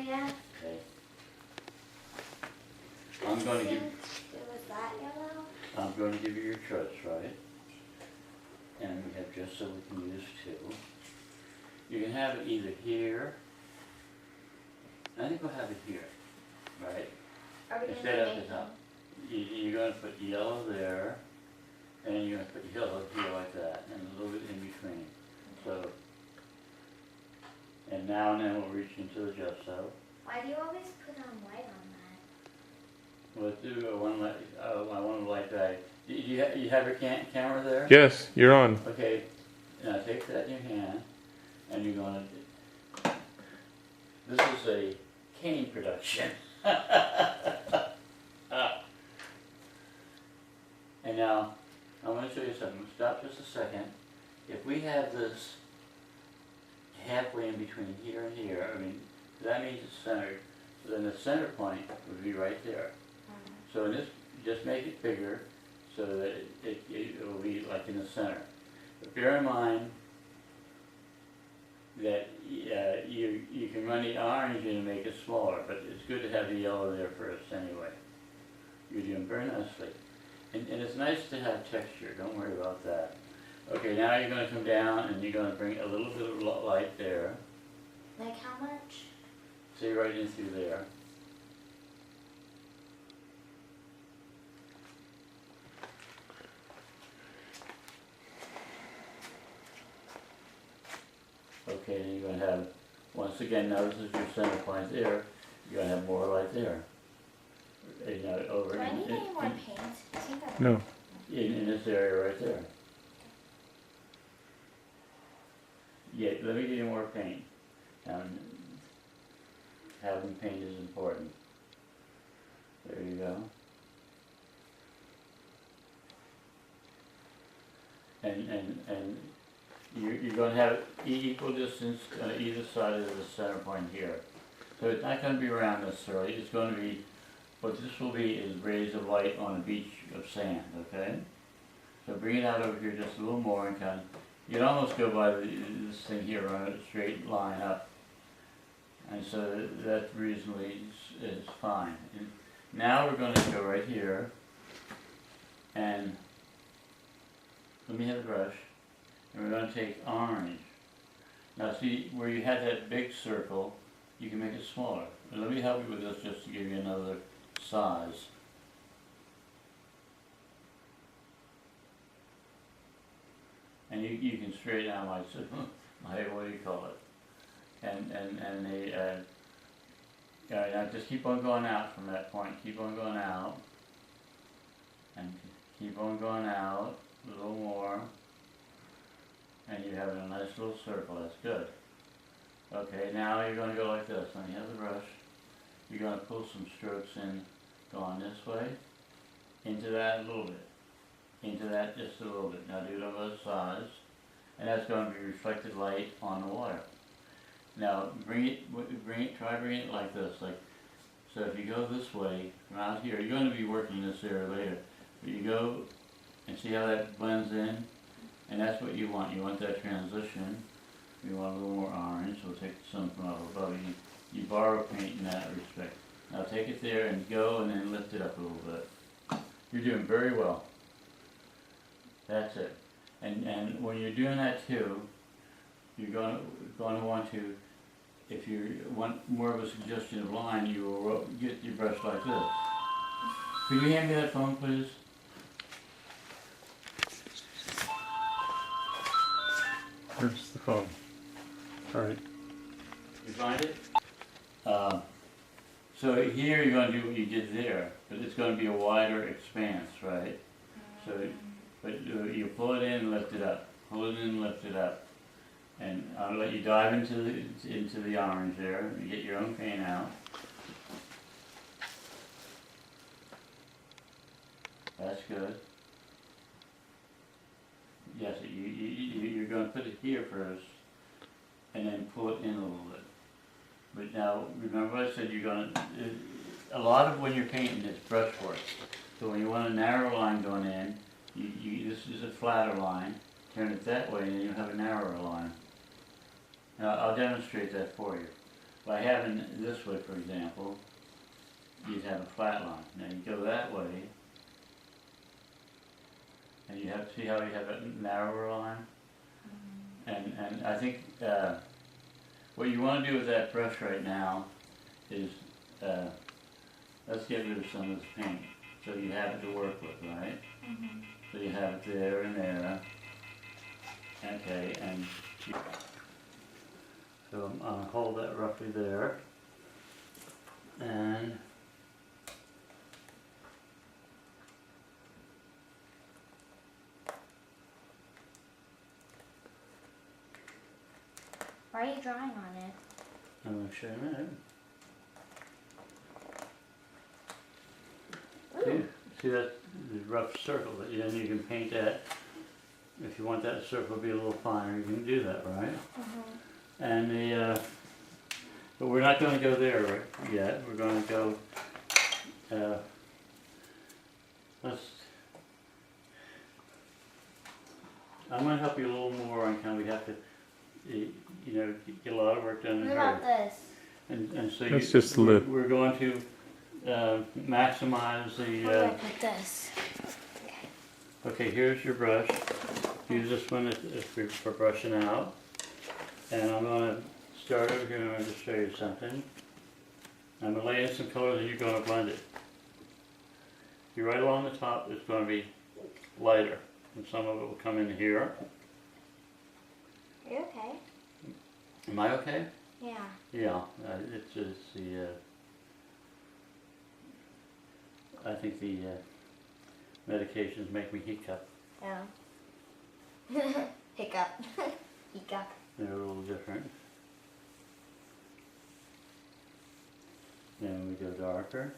yeah. Okay. I'm going to give. Was that yellow? I'm going to give you your truss, right? And we have just so we can use two. You can have it either here. I think we'll have it here, right? Are we Instead gonna of make the top. You're going to put yellow there, and you're going to put yellow here like that, and a little bit in between. So, and now and then we'll reach into the gesso. Why do you always put on white on that? We'll do one like, I want to like that. You have your camera there? Yes, you're on. Okay, now take that in your hand, and you're going to, this is a cane production. And now, I'm going to show you something. Stop just a second. If we have this halfway in between here and here, I mean, that means it's centered. So then the center point would be right there. So in this, just make it bigger so that it will be like in the center. But bear in mind that you can run the orange in and make it smaller, but it's good to have the yellow there first anyway. You're doing very nicely. And it's nice to have texture, don't worry about that. Okay, now you're going to come down and you're going to bring a little bit of light there. Like how much? See right in through there. Okay, and you're going to have, once again, now this is your center point there, you're going to have more light there. You know, over Do I need any more paint? No. in this area right there. Yeah, let me give you more paint. Having paint is important. There you go. And you're going to have equal distance either side of the center point here. So it's not going to be round necessarily. It's going to be, what this will be is rays of light on a beach of sand, okay? So bring it out over here just a little more and kind of, you can almost go by this thing here, run a straight line up. And so that reasonably is fine. And now we're going to go right here and let me have the brush. And we're going to take orange. Now see, where you had that big circle, you can make it smaller. And let me help you with this just to give you another size. And you can straighten out my, what do you call it? And the, now just keep on going out from that point. Keep on going out. And keep on going out a little more. And you're having a nice little circle. That's good. Okay, now you're going to go like this. Let me have the brush. You're going to pull some strokes in, going this way, into that a little bit, into that just a little bit. Now do it on both sides, and that's going to be reflected light on the water. Now try bringing it like this, so if you go this way from out here, you're going to be working this area later, but you go and see how that blends in, and that's what you want. You want that transition. You want a little more orange, so we'll take some from up above. You borrow paint in that respect. Now take it there and go and then lift it up a little bit. You're doing very well. That's it. And when you're doing that too, you're going to want to, if you want more of a suggestion of line, you will get your brush like this. Could you hand me that phone, please? Here's the phone. All right. You find it? So here you're going to do what you did there, but it's going to be a wider expanse, right? So, but you pull it in and lift it up. Pull it in and lift it up. And I'll let you dive into the orange there. You get your own paint out. That's good. Yes, you're going to put it here first, and then pull it in a little bit. But now, remember what I said, you're going to, a lot of when you're painting is brush work. So when you want a narrow line going in, this is a flatter line, turn it that way and then you have a narrower line. Now I'll demonstrate that for you. by having it this way, for example, you'd have a flat line. Now you go that way, and you have, see how you have a narrower line? And I think what you want to do with that brush right now is, let's get rid of some of this paint, so you have it to work with, right? So you have it there and there. Okay, and so I'm going to hold that roughly there. And Why are you drawing on it? I'm going to show you a minute. See that the rough circle that then you can paint that. If you want that circle to be a little finer, you can do that, right? And the but we're not going to go there right yet. We're going to go. I'm going to help you a little more on kind of we have to, you know, get a lot of work done in What a about hurry. this? And so That's just the lip. we're going to maximize Where do I the. put this? Okay, here's your brush. Use this one for brushing out. And I'm going to start over here and I'm going to show you something. I'm going to lay in some colors and you're going to blend it. You're right along the top, it's going to be lighter. And some of it will come in here. Are you okay? Am I okay? Yeah. Yeah, it's just the, I think the medications make me hiccup. Oh. Hiccup. Hiccup. They're a little different. Then we go darker.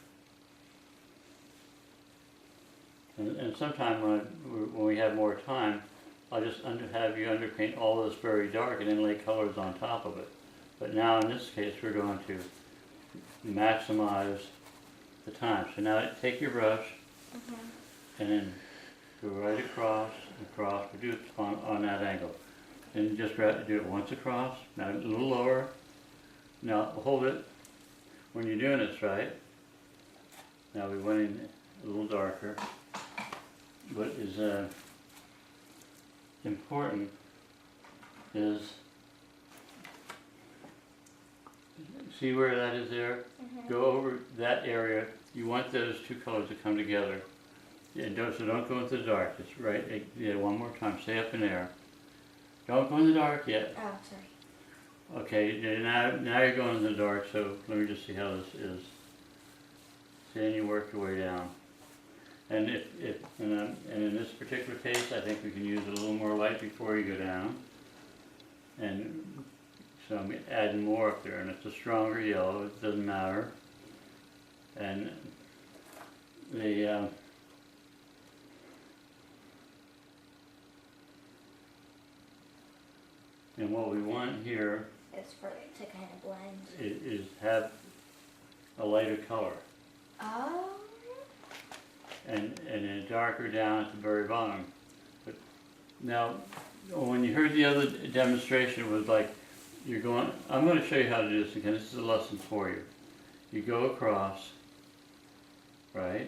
And sometime when we have more time, I'll just have you underpaint all this very dark and then lay colors on top of it. But now in this case we're going to maximize the time. So now take your brush and then go right across, but do it on that angle. And just do it once across, now a little lower. Now hold it when you're doing this right. Now we went in a little darker. What is important is, see where that is there? Go over that area. You want those two colors to come together. And don't go into the dark. It's right. Yeah, one more time. Stay up in there. Don't go in the dark yet. Oh, sorry. Okay. Now you're going in the dark. So let me just see how this is. See, and you work your way down. And and in this particular case, I think we can use a little more light before you go down. And so I'm adding more up there, and it's a stronger yellow. It doesn't matter. And the and what we want here It's for it to kind of blend. is have a lighter color. Oh. And then darker down at the very bottom. But now, when you heard the other demonstration, it was like you're going. I'm going to show you how to do this again. This is a lesson for you. You go across, right,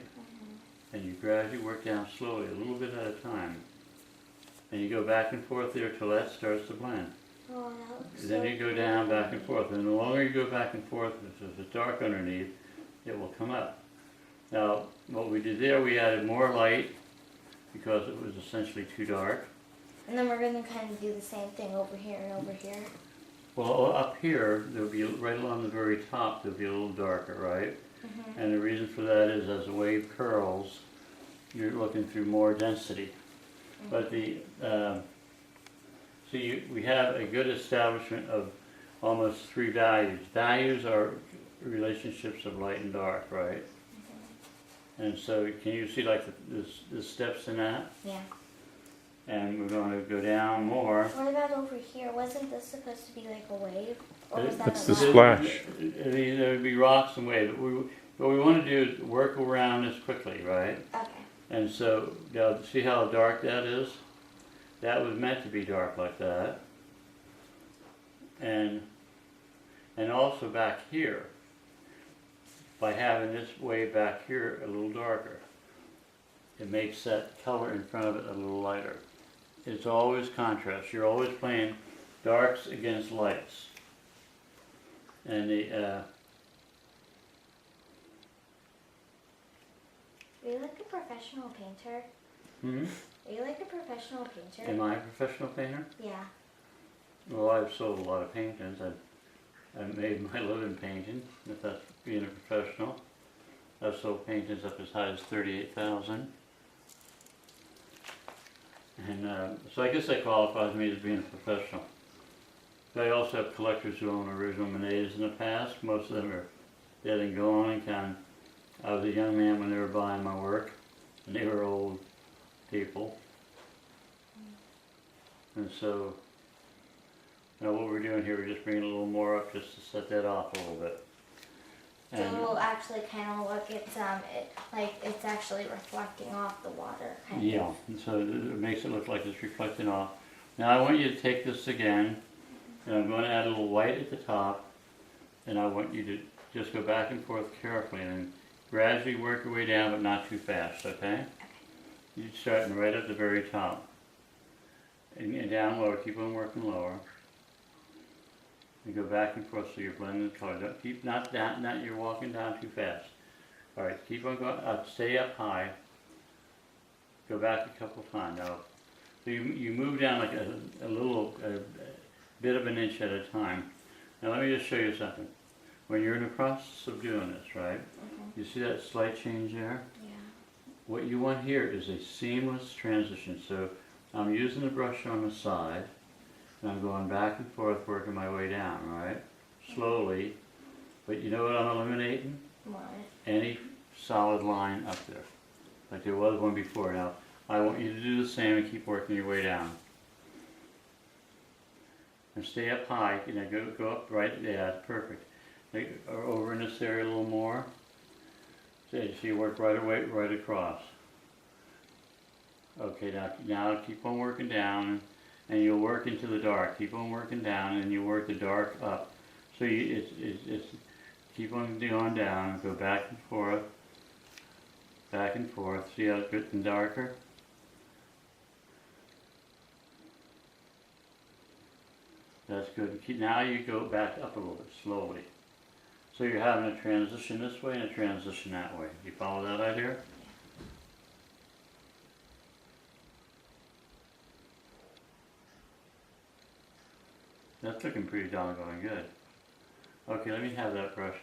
and you gradually work down slowly, a little bit at a time, and you go back and forth there till that starts to blend. Oh, that looks Then so you go down, back and forth, and the longer you go back and forth, if it's dark underneath, it will come up. Now, what we did there, we added more light because it was essentially too dark. And then we're going to kind of do the same thing over here and over here. Well, up here, there'll be, right along the very top, there'll be a little darker, right? And the reason for that is as the wave curls, you're looking through more density. But the, we have a good establishment of almost three values. Values are relationships of light and dark, right? And so can you see like the steps in that? Yeah. And we're going to go down more. What about over here? Wasn't this supposed to be like a wave? Or was that It's a the line? splash. There would be rocks and waves. What we want to do is work around this quickly, right? Okay. And so, now see how dark that is? That was meant to be dark like that. And And also back here, by having this way back here a little darker, it makes that color in front of it a little lighter. It's always contrast. You're always playing darks against lights. And the Are you like a professional painter? Are you like a professional painter? am I a professional painter? Yeah. Well, I've sold a lot of paintings. I've made my living painting, if that's being a professional. I've sold paintings up as high as $38,000. And so I guess that qualifies me as being a professional. But I also have collectors who own original Monets in the past. Most of them are dead and gone. I was a young man when they were buying my work, and they were old people. And so, now what we're doing here, we're just bringing a little more up just to set that off a little bit. So it will actually kind of look, like it's actually reflecting off the water. Yeah, and so it makes it look like it's reflecting off. Now I want you to take this again, and I'm going to add a little white at the top, and I want you to just go back and forth carefully and gradually work your way down, but not too fast, okay? You're starting right at the very top. And down lower, keep on working lower. And go back and forth so you're blending the color. Don't keep, not you're walking down too fast. Alright, keep on going up, stay up high. Go back a couple times. Now, so you move down like a bit of an inch at a time. Now let me just show you something. When you're in the process of doing this, right? You see that slight change there? Yeah. What you want here is a seamless transition. So I'm using the brush on the side, and I'm going back and forth working my way down, right? Slowly. But you know what I'm eliminating? What? Any solid line up there. Like there was one before. Now, I want you to do the same and keep working your way down. And stay up high, you know, go up right, yeah, that's perfect. Over in this area a little more. So you work right away, right across. Okay, now keep on working down, and you'll work into the dark. Keep on working down, and you work the dark up. So it's keep on going down, go back and forth. Back and forth. See how it's getting darker? That's good. Now you go back up a little bit, slowly. So you're having a transition this way and a transition that way. You follow that idea? That's looking pretty doggone good. Okay, let me have that brush.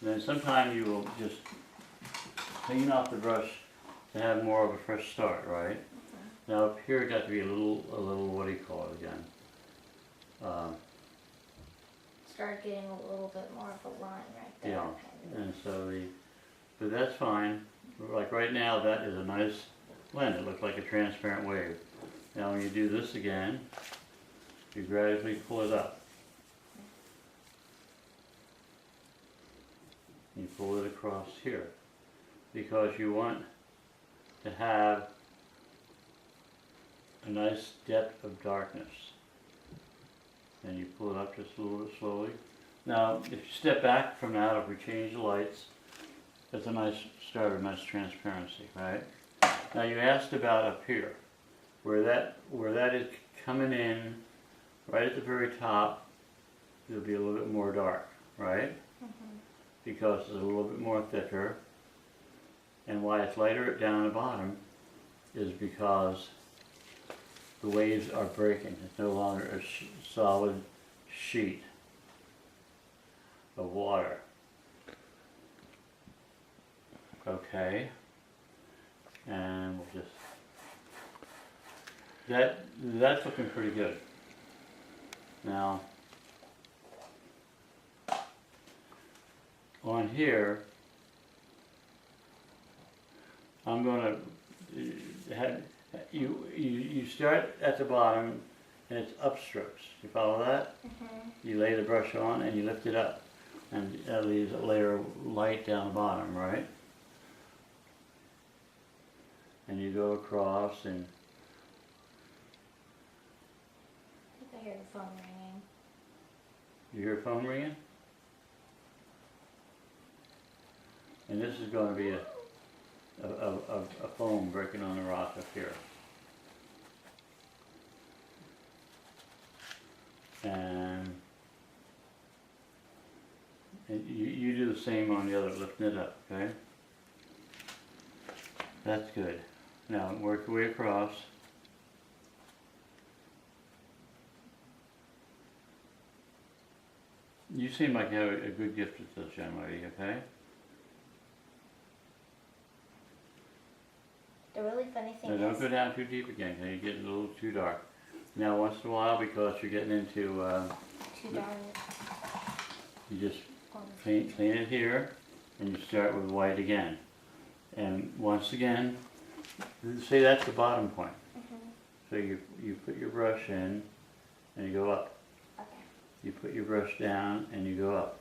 And then sometime you will just clean off the brush to have more of a fresh start, right? Now up here it got to be a little, what do you call it again? Start getting a little bit more of a line right there. Yeah, and so but that's fine. Like right now that is a nice blend. It looks like a transparent wave. Now when you do this again, you gradually pull it up. You pull it across here because you want to have a nice depth of darkness. And you pull it up just a little bit slowly. Now, if you step back from that, if we change the lights, that's a nice start, a nice transparency, right? Now you asked about up here, where that is coming in, right at the very top, it'll be a little bit more dark, right? Because it's a little bit more thicker. And why it's lighter down the bottom is because the waves are breaking. It's no longer a solid sheet of water. Okay. And we'll just, that's looking pretty good. Now, on here, I'm going to have, you start at the bottom and it's upstrokes. You follow that? You lay the brush on and you lift it up, and that leaves a layer of light down the bottom, right? And you go across and I hear the phone ringing. you hear a phone ringing? And this is going to be a foam breaking on the rock up here. And you do the same on the other, lifting it up, okay? That's good. Now work your way across. You seem like you have a good gift with this, young lady, okay? The really funny thing Now don't is, go down too deep again, because you get a little too dark. Now once in a while, because you're getting into, too dark. you just clean it here, and you start with white again. And once again, say that's the bottom point. So you put your brush in, and you go up. Okay. You put your brush down, and you go up.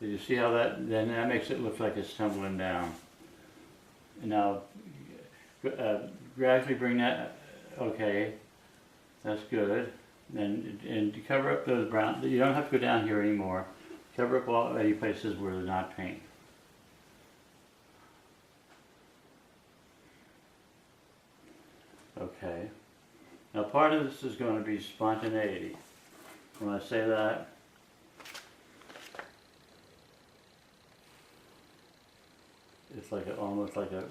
Did you see how then that makes it look like it's tumbling down. And now, gradually bring that, okay, that's good. And to cover up those brown, you don't have to go down here anymore. Cover up all any places where there's not paint. Okay. Now part of this is going to be spontaneity. When I say that, it's like almost like a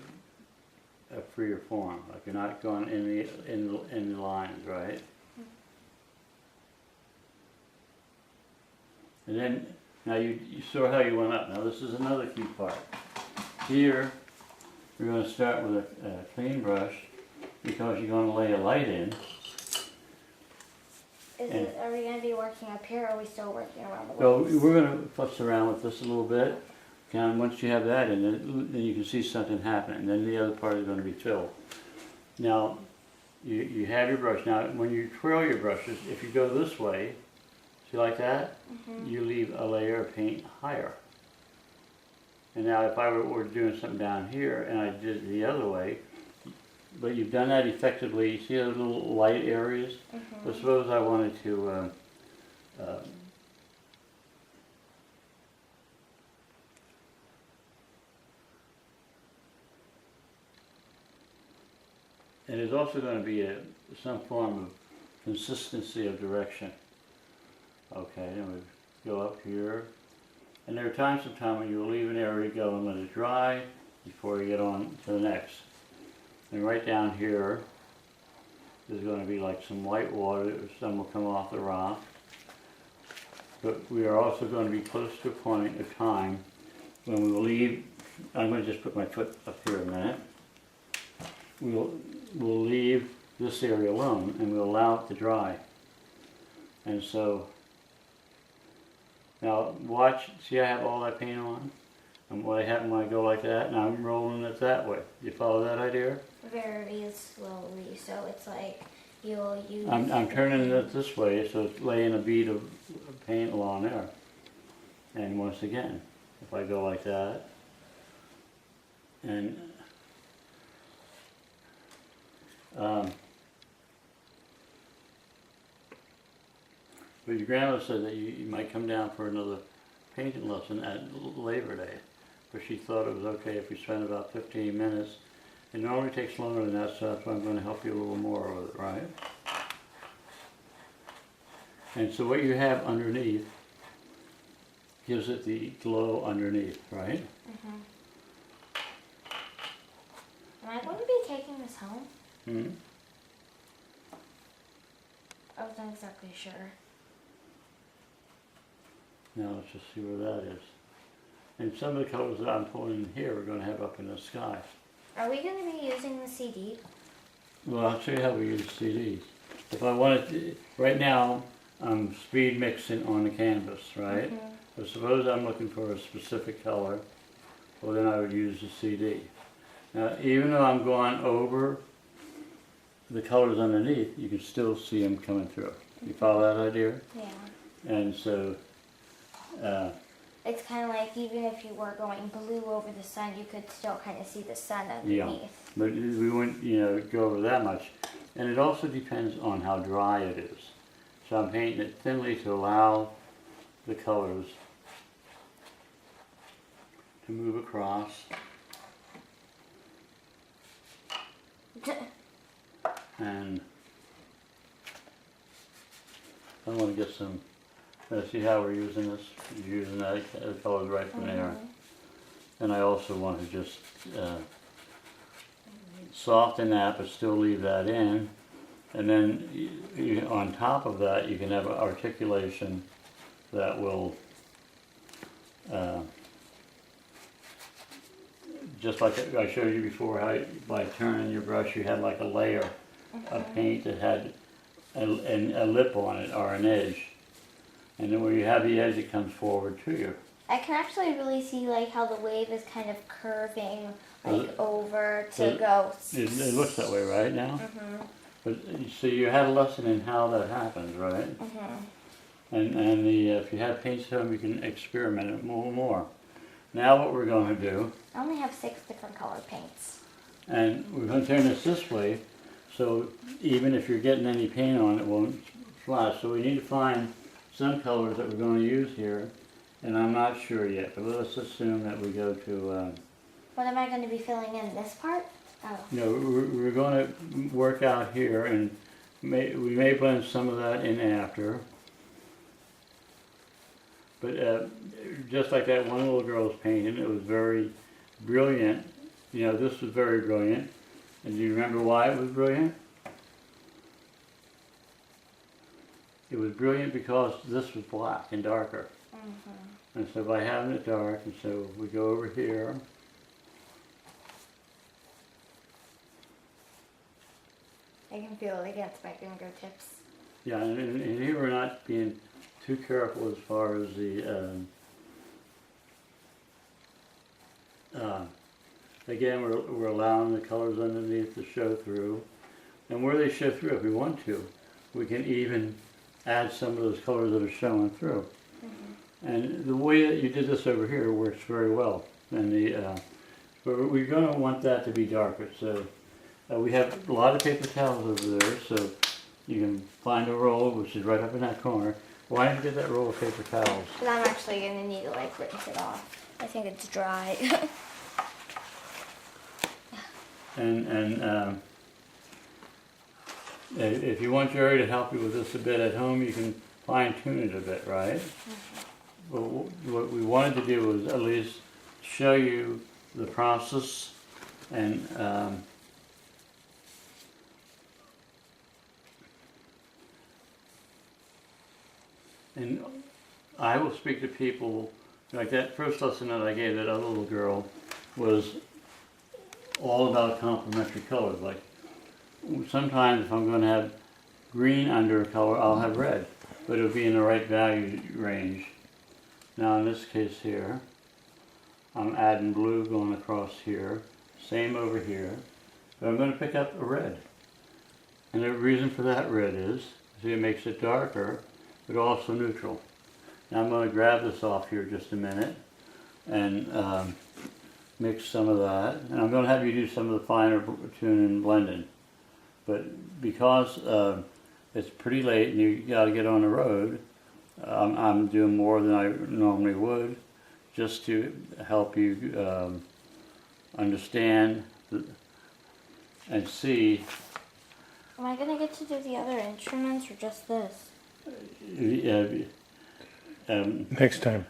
freer form, like you're not going in the lines, right? And then now you saw how you went up. Now this is another key part. Here we're going to start with a clean brush because you're going to lay a light in. Are we going to be working up here, or are we still working around the So waist? we're going to fuss around with this a little bit. And once you have that in, then you can see something happening. Then the other part is going to be filled. Now, you have your brush. Now, when you twirl your brushes, if you go this way, see like that, you leave a layer of paint higher. And now if I were doing something down here and I did it the other way, but you've done that effectively, see those little light areas? So suppose I wanted to and there's also going to be some form of consistency of direction. Okay, then we go up here. And there are times when you'll leave an area go and let it dry before you get on to the next. And right down here, there's going to be like some white water, some will come off the rock. But we are also going to be close to a point of time when we will leave. I'm going to just put my foot up here a minute. We'll leave this area alone and we'll allow it to dry. And so, now watch, see I have all that paint on? And what happens when I go like that, and I'm rolling it that way. You follow that idea? Very slowly, so it's like you'll use... I'm turning it this way, so it's laying a bead of paint along there. And once again, if I go like that, and but your grandma said that you might come down for another painting lesson at Labor Day, but she thought it was okay if we spent about 15 minutes. It normally takes longer than that, so that's why I'm going to help you a little more with it, right? And so what you have underneath gives it the glow underneath, right? Am I going to be taking this home? I wasn't exactly sure. Now let's just see where that is. And some of the colors that I'm pulling in here we're going to have up in the sky. Are we going to be using the CD? Well, I'll show you how we use CDs. If I wanted to, right now I'm speed mixing on the canvas, right? So suppose I'm looking for a specific color, well then I would use the CD. Now even though I'm going over the colors underneath, you can still see them coming through. You follow that idea? Yeah. And so it's kind of like even if you were going blue over the sun, you could still kind of see the sun underneath. yeah, but we wouldn't, go over that much. And it also depends on how dry it is. So I'm painting it thinly to allow the colors to move across. And I want to get some, see how we're using this? You're using that colors right from there. And I also want to just soften that, but still leave that in. And then on top of that, you can have an articulation that will, just like I showed you before, how by turning your brush, you had like a layer of paint that had a lip on it, or an edge. And then where you have the edge, it comes forward to you. I can actually really see like how the wave is kind of curving like over to go. It looks that way right now. But you see, you had a lesson in how that happens, right? And if you have paints at home, you can experiment it more. Now what we're going to do, I only have 6 different color paints. and we're going to turn this way, so even if you're getting any paint on, it won't flash. So we need to find some colors that we're going to use here, and I'm not sure yet, but let's assume that we go to... What am I going to be filling in, this part? Oh. No, we're going to work out here, and we may blend some of that in after. But just like that one little girl's painting, it was very brilliant. You know, this was very brilliant. And do you remember why it was brilliant? It was brilliant because this was black and darker. And so by having it dark, and so we go over here. I can feel it against my fingertips. Yeah, and here we're not being too careful as far as the, again, we're allowing the colors underneath to show through. And where they show through, if we want to, we can even add some of those colors that are showing through. And the way that you did this over here works very well. And but we're going to want that to be darker. So we have a lot of paper towels over there, so you can find a roll, which is right up in that corner. Why don't you get that roll of paper towels? But I'm actually going to need to like rinse it off. I think it's dry. And if you want Jerry to help you with this a bit at home, you can fine tune it a bit, right? But what we wanted to do was at least show you the process, and I will speak to people, like that first lesson that I gave that other little girl was all about complementary colors. Like sometimes if I'm going to have green under a color, I'll have red, but it'll be in the right value range. Now in this case here, I'm adding blue going across here, same over here, but I'm going to pick up a red. And the reason for that red is, see, it makes it darker, but also neutral. Now I'm going to grab this off here just a minute and mix some of that. And I'm going to have you do some of the finer tuning and blending. But because it's pretty late and you got to get on the road, I'm doing more than I normally would, just to help you understand and see. Am I going to get to do the other instruments or just this? Next time.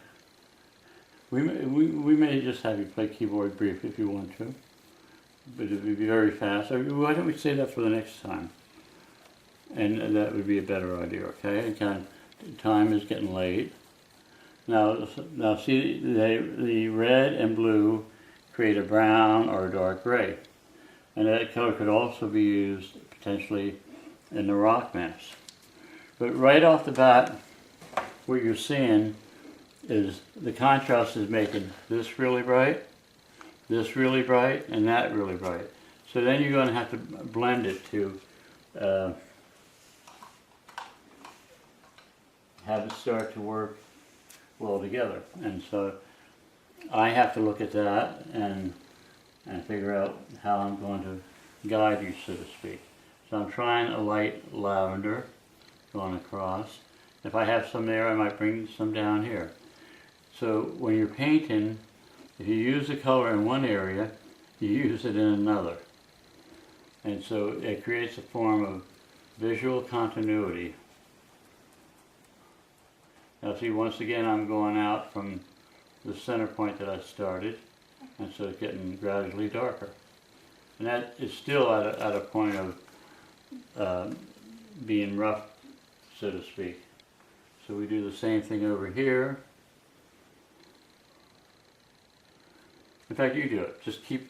We may just have you play keyboard brief if you want to, but it would be very fast. Or why don't we say that for the next time? And that would be a better idea, okay? And time is getting late. Now see, the red and blue create a brown or a dark gray. And that color could also be used potentially in the rock mass. But right off the bat, what you're seeing is the contrast is making this really bright, and that really bright. So then you're going to have to blend it to have it start to work well together. And so I have to look at that and figure out how I'm going to guide you, so to speak. So I'm trying a light lavender going across. If I have some there, I might bring some down here. So when you're painting, If you use the color in one area, you use it in another. And so it creates a form of visual continuity. Now see, once again I'm going out from the center point that I started, and so it's getting gradually darker. And that is still at a point of being rough, so to speak. So we do the same thing over here. In fact, you do it. Just keep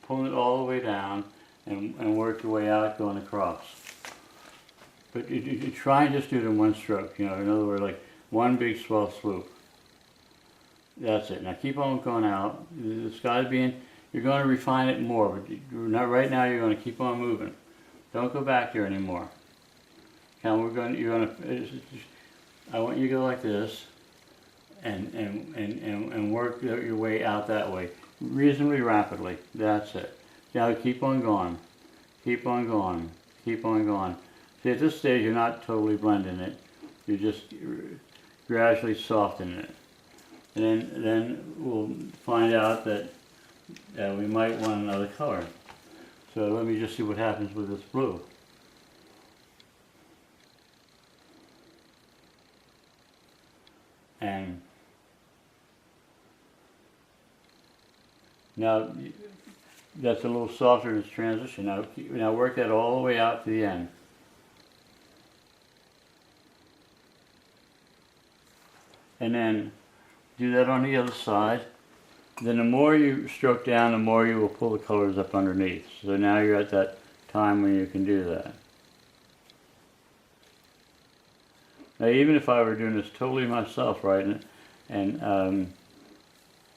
pulling it all the way down and work your way out going across. But you try and just do it in one stroke, you know, in other words, like one big swell swoop. That's it. Now keep on going out. The sky's being, you're going to refine it more, but not right now. You're going to keep on moving. Don't go back there anymore. Now you're going to, I want you to go like this and work your way out that way, reasonably rapidly. That's it. Now keep on going. Keep on going. Keep on going. See, at this stage, you're not totally blending it. You're just gradually softening it. And then we'll find out that we might want another color. So let me just see what happens with this blue. And now that's a little softer in its transition. Now work that all the way out to the end. And then do that on the other side. Then the more you stroke down, the more you will pull the colors up underneath. So now you're at that time when you can do that. Now even if I were doing this totally myself, right, and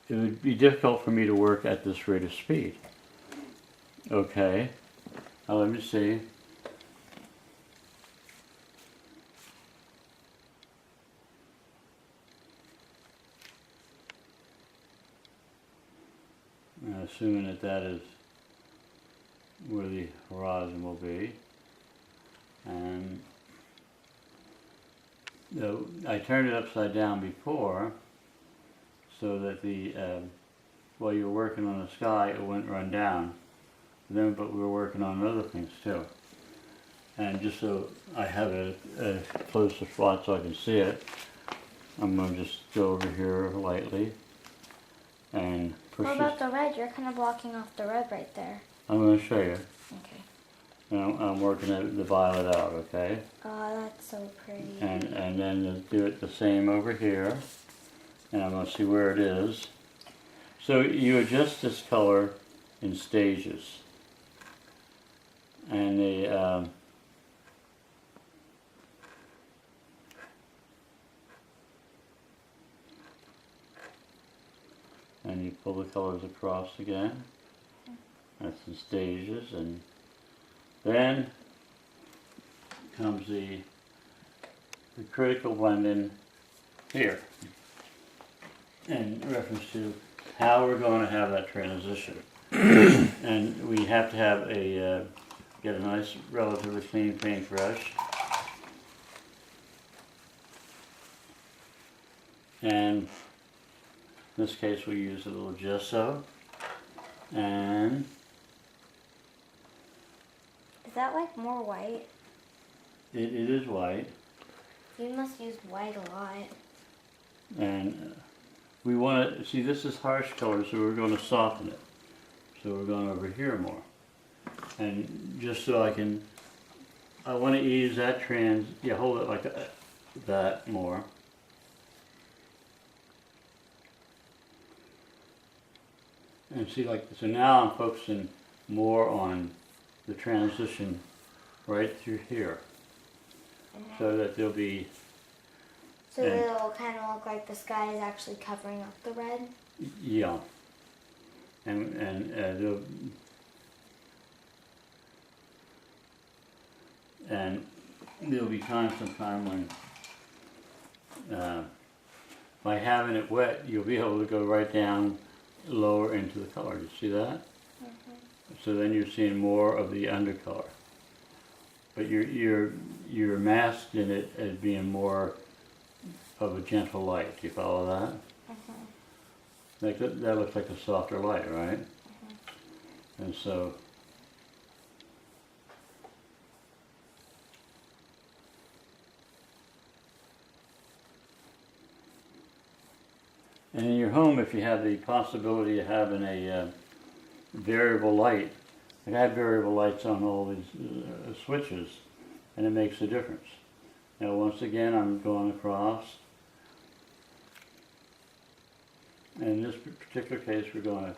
it would be difficult for me to work at this rate of speed. Okay, now let me see. Assuming that that is where the horizon will be. And I turned it upside down before so that the while you were working on the sky it wouldn't run down. Then, but we were working on other things too. And just so I have a closer spot so I can see it, I'm going to just go over here lightly and push What about the red? You're kind of blocking off the red right there. I'm going to show you. Okay. And I'm working the violet out, okay? Oh, that's so pretty. And then do it the same over here. And I'm going to see where it is. So you adjust this color in stages. And and you pull the colors across again. That's in stages, and then comes the critical blending here in reference to how we're going to have that transition. And we have to have get a nice relatively clean paintbrush. And in this case we use a little gesso. And is that like more white? it is white. You must use white a lot. And we want to, see, this is harsh color, so we're going to soften it. So we're going over here more. And just so I want to ease that hold it like that more. And see, so now I'm focusing more on the transition right through here. So that there'll be... So it'll kind of look like the sky is actually covering up the red? Yeah. And there'll be sometime when by having it wet, you'll be able to go right down lower into the color. You see that? Mm-hmm. So then you're seeing more of the undercolor. But you're masked in it as being more of a gentle light. Do you follow that? Like that looks like a softer light, right? And so and in your home, if you have the possibility of having a variable light, like I have variable lights on all these switches, and it makes a difference. Now once again, I'm going across. In this particular case, we're going to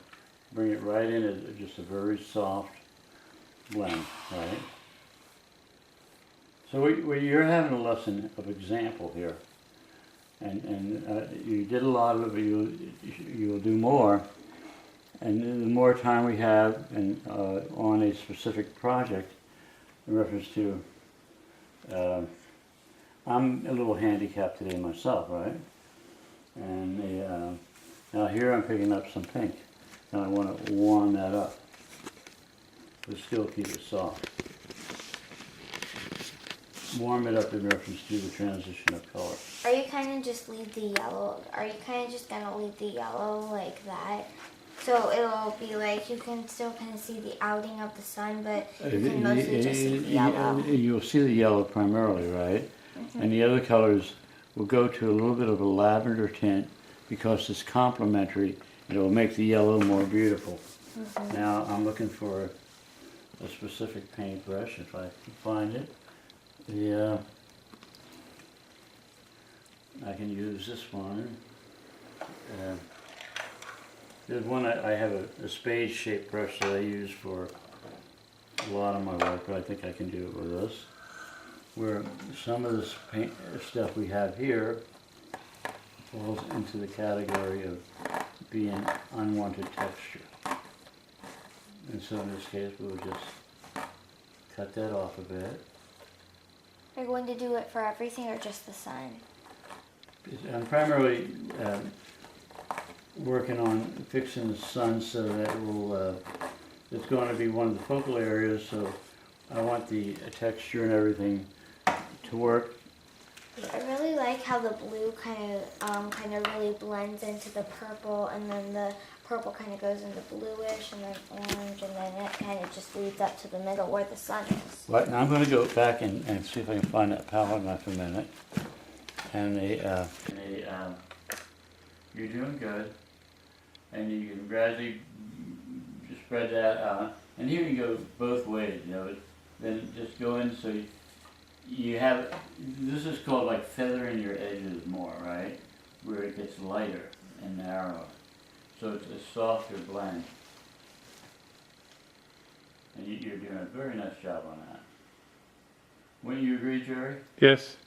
bring it right in as just a very soft blend, right? So you're having a lesson of example here. And you did a lot of it, you'll do more. And the more time we have and on a specific project, in reference to, I'm a little handicapped today myself, right? And now here I'm picking up some pink, and I want to warm that up, but still keep it soft. Warm it up in reference to the transition of color. Are you kind of just leave the yellow? Are you kind of just gonna leave the yellow like that? So it'll be like you can still kind of see the outing of the sun, but you can mostly just see the yellow. You'll see the yellow primarily, right? And the other colors will go to a little bit of a lavender tint because it's complementary. It will make the yellow more beautiful. Now I'm looking for a specific paintbrush if I can find it. I can use this one. There's one I have a spade-shaped brush that I use for a lot of my work, but I think I can do it with this. Where some of this paint stuff we have here falls into the category of being unwanted texture. And so in this case, we'll just cut that off a bit. Are you going to do it for everything or just the sun? I'm primarily working on fixing the sun so that it will, it's going to be one of the focal areas, so I want the texture and everything to work. I really like how the blue kind of really blends into the purple, and then the purple kind of goes into bluish, and then orange, and then it kind of just leads up to the middle where the sun is. Right, now I'm going to go back and see if I can find that palette knife a minute. And you're doing good, and you can gradually spread that out. And here you go both ways, you know. Then just go in so you have, this is called like feathering your edges more, right? Where it gets lighter and narrower. So it's a softer blend. And you're doing a very nice job on that. Wouldn't you agree, Jerry? Yes.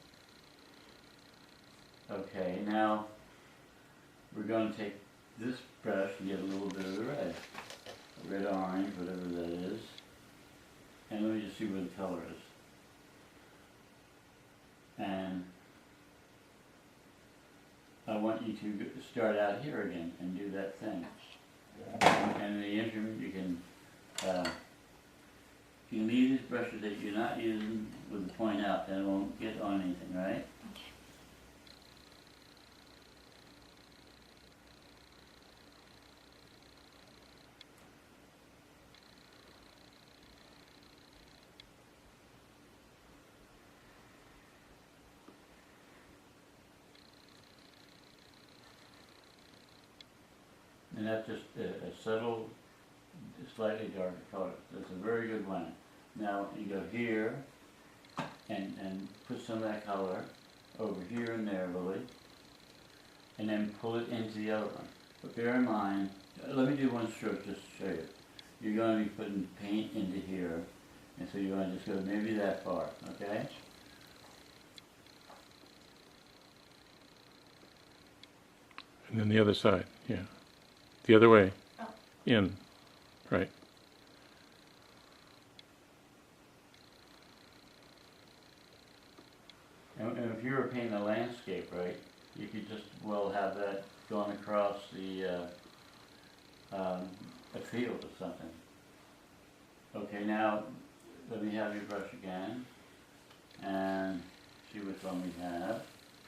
Okay, now we're going to take this brush and get a little bit of the red. Red, orange, whatever that is. And let me just see where the color is. And I want you to start out here again and do that thing. And in the interim, you can leave these brushes that you're not using with the point out, then it won't get on anything, right? And that's just a subtle, slightly darker color. That's a very good blend. Now you go here and put some of that color over here and there, Lily, and then pull it into the other one. But bear in mind, let me do one stroke just to show you. You're going to be putting paint into here, and so you're going to just go maybe that far, okay? And then the other side, yeah. The other way. Oh. In. Right. And if you were painting a landscape, right, you could just well have that going across the a field or something. Okay, now let me have your brush again and see which one we have.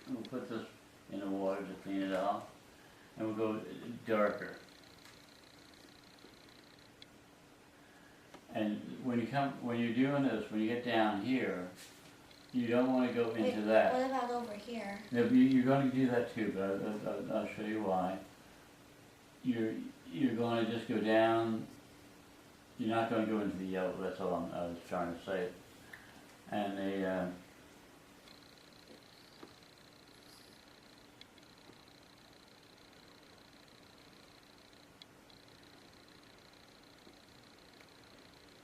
We'll put this in the water to clean it off. and we'll go darker. And when you're doing this, when you get down here, you don't want to go into that. What about over here? No, you're going to do that too, but I'll show you why. You're going to just go down. You're not going to go into the yellow. That's all I was trying to say. And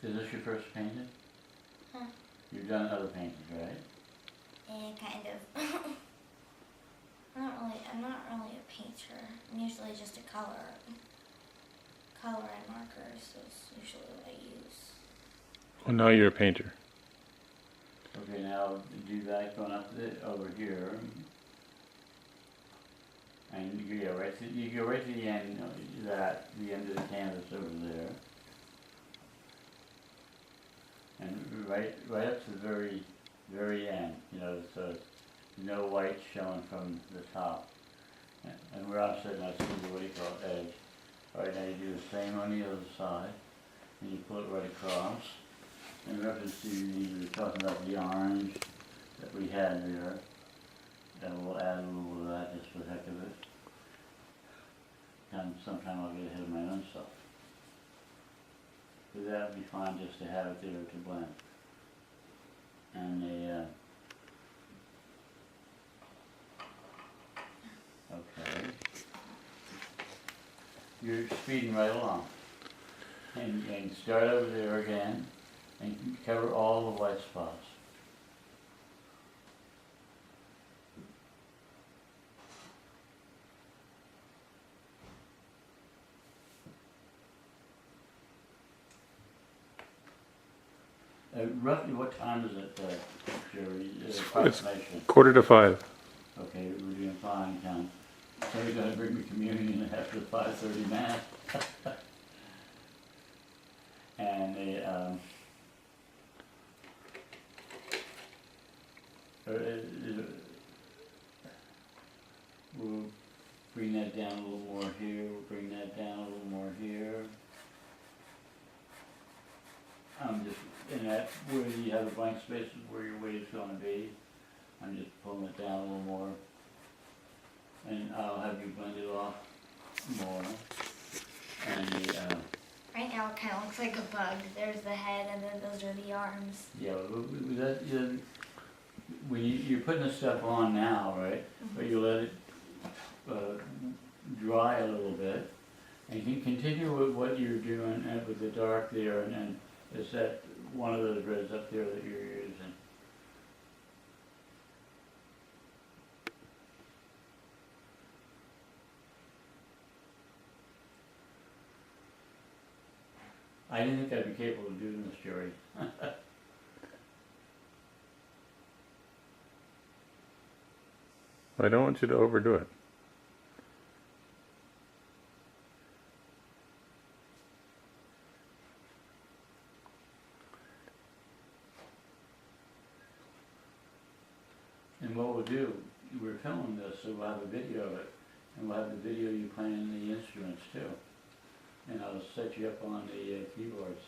is this your first painting? Huh. You've done other paintings, right? And kind of. I'm not really a painter. I'm usually just a colorer. Color and markers is usually what I use. Well, now you're a painter. Okay, now do that going up over here. And you go right to the end the end of the canvas over there. And right up to the very, very end, so no white showing from the top. And we're opposite, and I see what you call edge. Alright, now you do the same on the other side, and you pull it right across. In reference to, you were talking about the orange that we had there, and we'll add a little of that just for the heck of it. And sometime I'll get ahead of my own stuff. But that would be fine just to have it there to blend. And okay. You're speeding right along. And start over there again and cover all the white spots. Roughly what time is it, Jerry? Approximation? 4:45. Okay, we're doing fine count. So you're going to bring me communion after the 5:30 mass. And we'll bring that down a little more here, we'll bring that down a little more here. I'm just, in that, where you have the blank spaces where your wave's going to be, I'm just pulling it down a little more. And I'll have you blend it off more. And Right now it kind of looks like a bug. There's the head and then those are the arms. yeah, when you're putting this stuff on now, right? Mm-hmm. But you let it dry a little bit. And you can continue with what you're doing and with the dark there, and is that one of those reds up there that you're using? I didn't think I'd be capable of doing this, Jerry. I don't want you to overdo it. And what we'll do, we're filming this, so we'll have a video of it, and we'll have the video you playing the instruments too. And I'll set you up on the keyboards.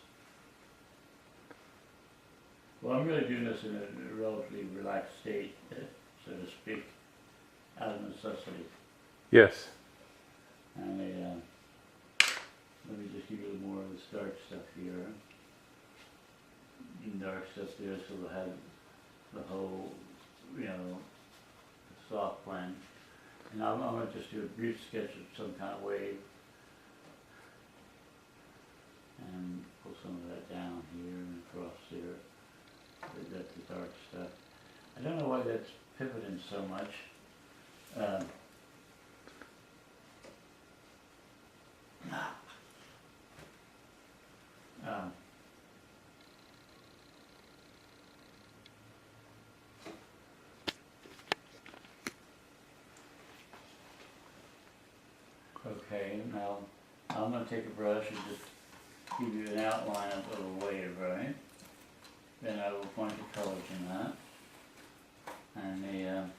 Well, I'm really doing this in a relatively relaxed state, so to speak, out of necessity. Yes. And let me just give you a little more of this dark stuff here. And dark stuff there, so we'll have the whole, soft blend. And I'm going to just do a brief sketch of some kind of wave. And pull some of that down here and across there. That's the dark stuff. I don't know why that's pivoting so much. Okay, now I'm going to take a brush and just give you an outline of a wave, right? Then I will point the colors in that. And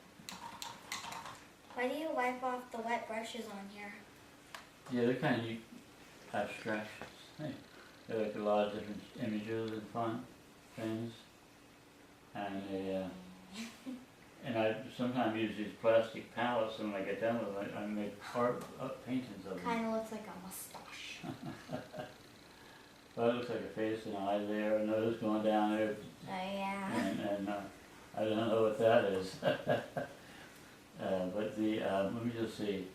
Why Why do you wipe off the wet brushes on here? Yeah, they're kind of neat abstractions. Hey, they're like a lot of different images and fun things. And and I sometimes use these plastic palettes, and when I get done with them, I make art paintings of them. Kind of looks like a mustache. Well, it looks like a face and eye there, a nose going down there, Oh yeah. and I don't know what that is. But let me just see.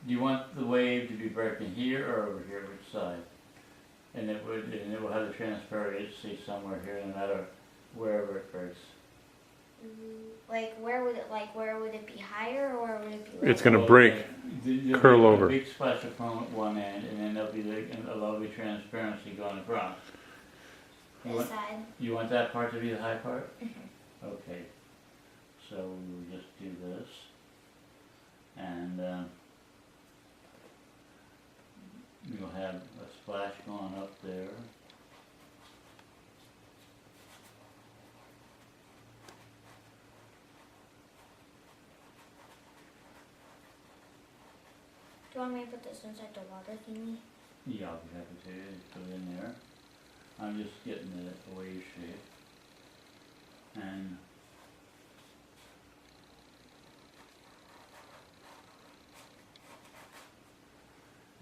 Do you want the wave to be breaking here or over here? Which side? And it will have the transparency somewhere here, no matter wherever it breaks. Like where would it be higher or would it be lower? It's going to break, There'll curl be over. A big splash of foam at one end, and then there'll be a lovely transparency going across. This side. You want that part to be the high part? Okay. So we'll just do this. And we'll have a splash going up there. Do you want me to put this inside the water thingy? Yeah, I'll be happy to put it in there. I'm just getting the wave shape.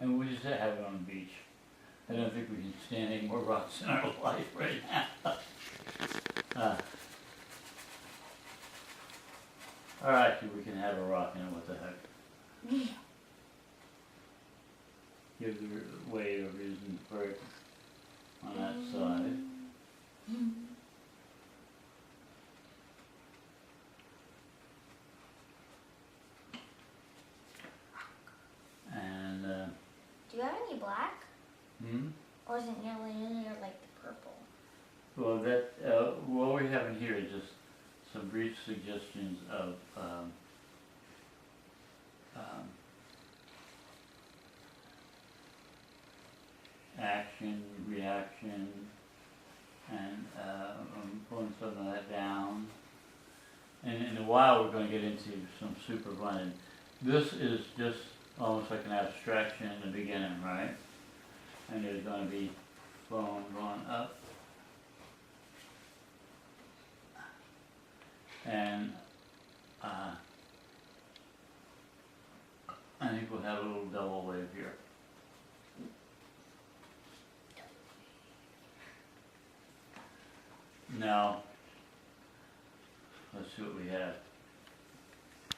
And we just have it on the beach. I don't think we can stand any more rocks in our life right now. Alright, we can have a rock in it, what the heck. Give the wave a reason to break on that side. And, Do you have any black? Or is it nearly like the purple? well, what we have in here is just some brief suggestions of action, reaction, and I'm pulling some of that down. And in a while we're going to get into some super blending. This is just almost like an abstraction in the beginning, right? And there's going to be foam going up. And I think we'll have a little double wave here. Now, let's see what we have.